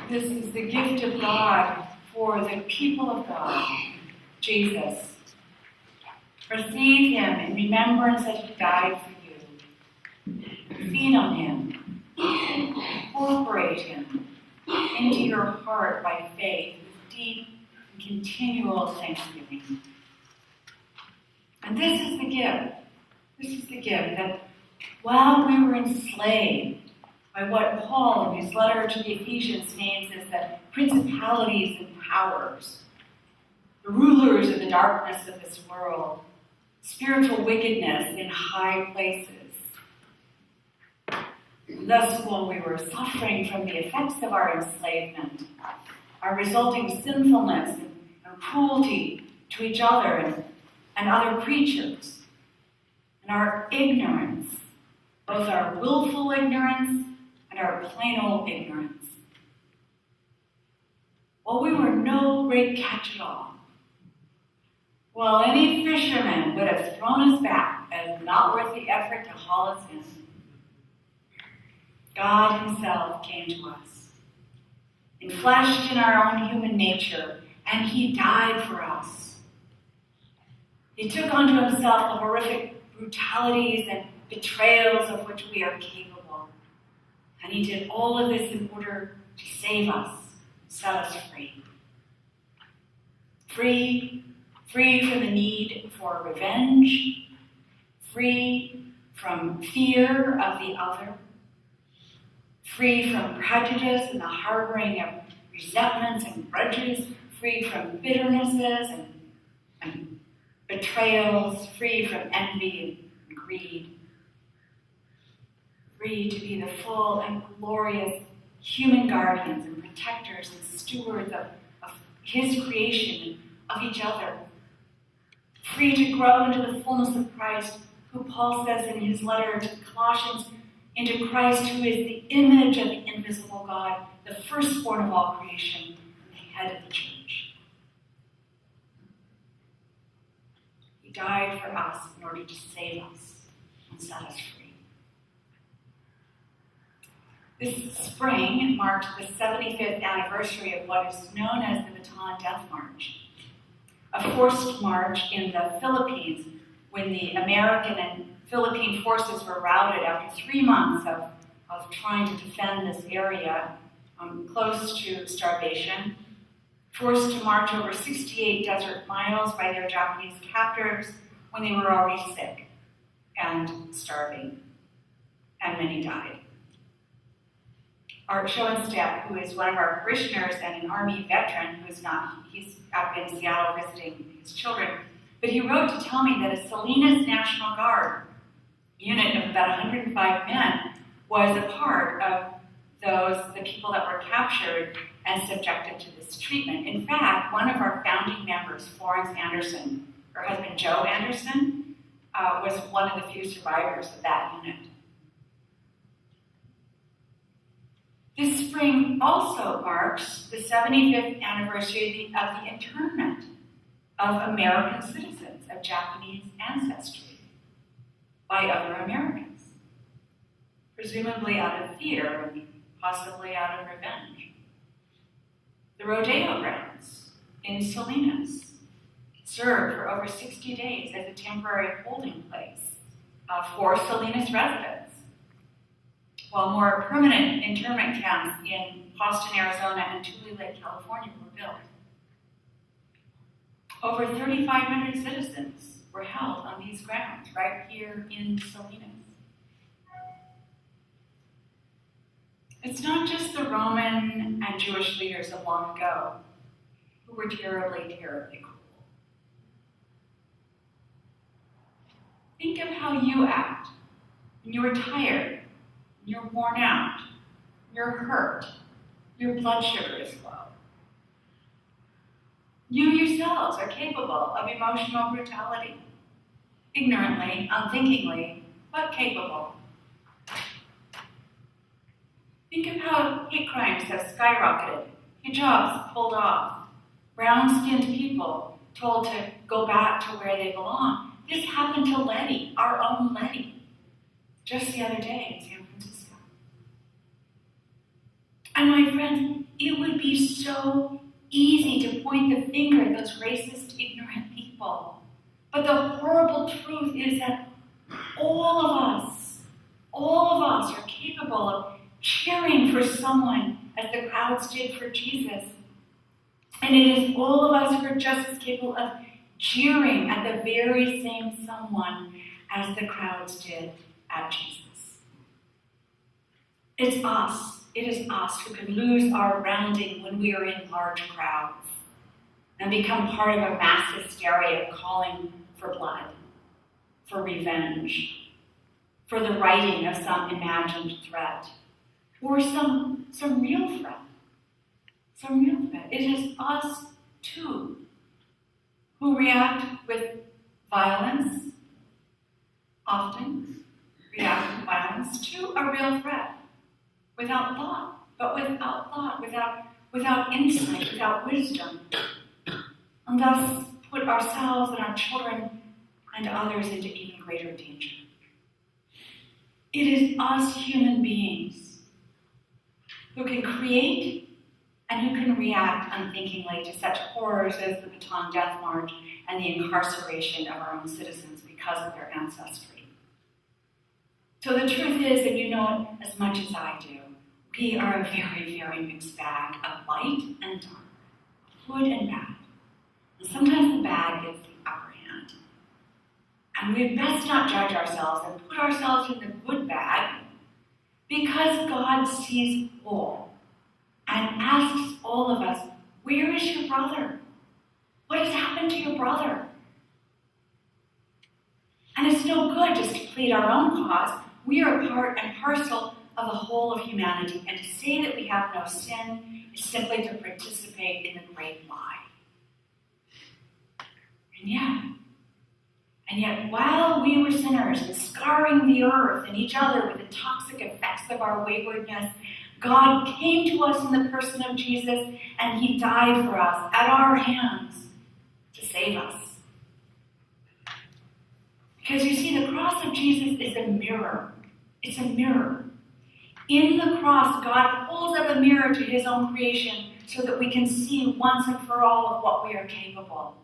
This is the gift of God for the people of God, Jesus. Receive him in remembrance that he died for you. Feed on him. Incorporate him into your heart by faith with deep and continual thanksgiving. And this is the gift. This is the gift that while we were enslaved by what Paul in his letter to the Ephesians names as the principalities and powers, the rulers of the darkness of this world, spiritual wickedness in high places. Thus, while we were suffering from the effects of our enslavement, our resulting sinfulness and cruelty to each other and other creatures, and our ignorance, both our willful ignorance and our plain old ignorance. Well, we were no great catch at all. Well, any fisherman would have thrown us back as not worth the effort to haul us in. God himself came to us, enfleshed in our own human nature, and he died for us. He took unto himself the horrific brutalities and betrayals of which we are capable. And he did all of this in order to save us, set us free. Free from the need for revenge, free from fear of the other, free from prejudice and the harboring of resentments and grudges, free from bitternesses and betrayals, free from envy and greed, free to be the full and glorious human guardians and protectors and stewards of his creation and of each other, free to grow into the fullness of Christ, who Paul says in his letter to Colossians, into Christ who is the image of the invisible God, the firstborn of all creation, and the head of the church. He died for us in order to save us and set us free. This spring marked the 75th anniversary of what is known as the Bataan Death March, a forced march in the Philippines when the American and Philippine forces were routed after 3 months of trying to defend this area close to starvation, forced to march over 68 desert miles by their Japanese captors when they were already sick and starving, and many died. Art Schoenstatt, who is one of our parishioners and an Army veteran, he's up in Seattle visiting his children, but he wrote to tell me that a Salinas National Guard unit of about 105 men was a part of the people that were captured and subjected to this treatment. In fact, one of our founding members, Florence Anderson, her husband Joe Anderson, was one of the few survivors of that unit. This spring also marks the 75th anniversary of the internment of American citizens of Japanese ancestry by other Americans, presumably out of fear and possibly out of revenge. The rodeo grounds in Salinas served for over 60 days as a temporary holding place for Salinas residents, while more permanent internment camps in Austin, Arizona, and Tule Lake, California were built. Over 3,500 citizens were held on these grounds right here in Salinas. It's not just the Roman and Jewish leaders of long ago who were terribly, terribly cruel. Think of how you act when you are tired, you're worn out, you're hurt, your blood sugar is low. You yourselves are capable of emotional brutality, ignorantly, unthinkingly, but capable. Think of how hate crimes have skyrocketed, hijabs pulled off, brown-skinned people told to go back to where they belong. This happened to Letty, our own Letty, just the other day in San Francisco. And my friends, it would be so easy to point the finger at those racist, ignorant people. But the horrible truth is that all of us are capable of cheering for someone as the crowds did for Jesus. And it is all of us who are just as capable of jeering at the very same someone as the crowds did at Jesus. It's us. It is us who can lose our grounding when we are in large crowds and become part of a mass hysteria calling for blood, for revenge, for the righting of some imagined threat, or some real threat. Some real threat. It is us, too, who react with violence, often react with violence to a real threat, without thought, without insight, without wisdom, and thus put ourselves and our children and others into even greater danger. It is us human beings who can create and who can react unthinkingly to such horrors as the Bataan Death March and the incarceration of our own citizens because of their ancestry. So the truth is, and you know it as much as I do, we are a very, very mixed bag of light and dark, good and bad. And sometimes the bad gets the upper hand. And we'd best not judge ourselves and put ourselves in the good bag, because God sees all and asks all of us, where is your brother? What has happened to your brother? And it's no good just to plead our own cause. We are part and parcel of the whole of humanity, and to say that we have no sin is simply to participate in the great lie. And yet, while we were sinners and scarring the earth and each other with the toxic effects of our waywardness, God came to us in the person of Jesus, and he died for us at our hands to save us. Because you see, the cross of Jesus is a mirror. It's a mirror. In the cross, God pulls up a mirror to his own creation so that we can see once and for all of what we are capable.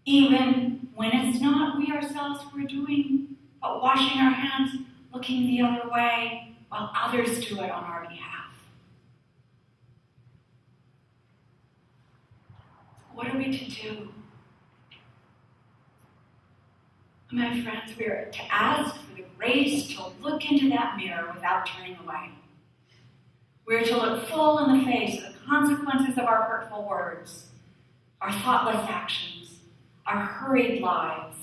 Even when it's not we ourselves who are doing, but washing our hands, looking the other way, while others do it on our behalf. What are we to do? My friends, we are to ask for the grace to look into that mirror without turning away. We are to look full in the face of the consequences of our hurtful words, our thoughtless actions, our hurried lives,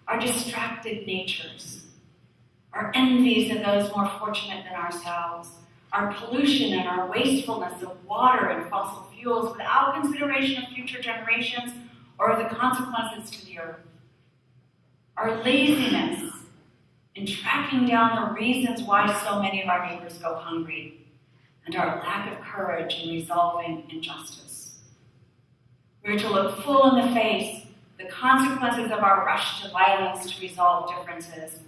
our distracted natures, our envies of those more fortunate than ourselves, our pollution and our wastefulness of water and fossil fuels without consideration of future generations or of the consequences to the earth, our laziness in tracking down the reasons why so many of our neighbors go hungry, and our lack of courage in resolving injustice. We're to look full in the face the consequences of our rush to violence to resolve differences,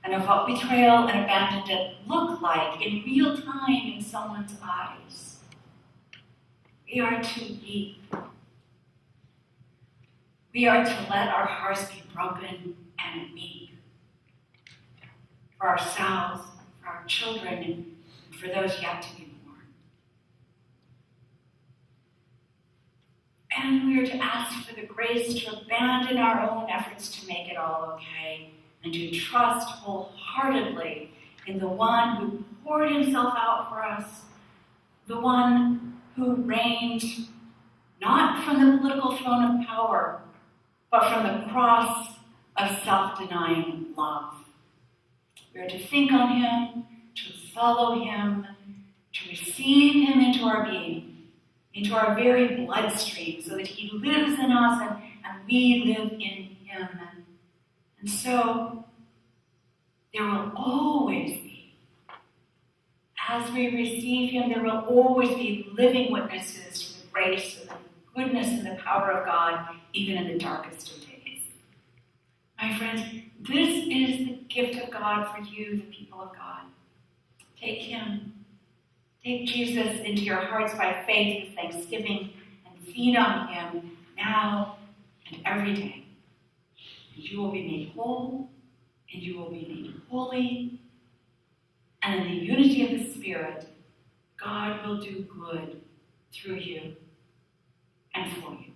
and of what betrayal and abandonment look like in real time in someone's eyes. We are to weep. We are to let our hearts be broken and weep for ourselves, for our children, and for those yet to be born. And we are to ask for the grace to abandon our own efforts to make it all okay, and to trust wholeheartedly in the one who poured himself out for us, the one who reigned not from the political throne of power, but from the cross of self-denying love. We are to think on him, to follow him, to receive him into our being, into our very bloodstream, so that he lives in us and we live in him. And so, there will always be, as we receive him, there will always be living witnesses to the grace and the goodness and the power of God, even in the darkest of days. My friends, this is the gift of God for you, the people of God. Take him. Take Jesus into your hearts by faith with thanksgiving and feed on him now and every day. And you will be made whole, and you will be made holy, and in the unity of the Spirit, God will do good through you and for you.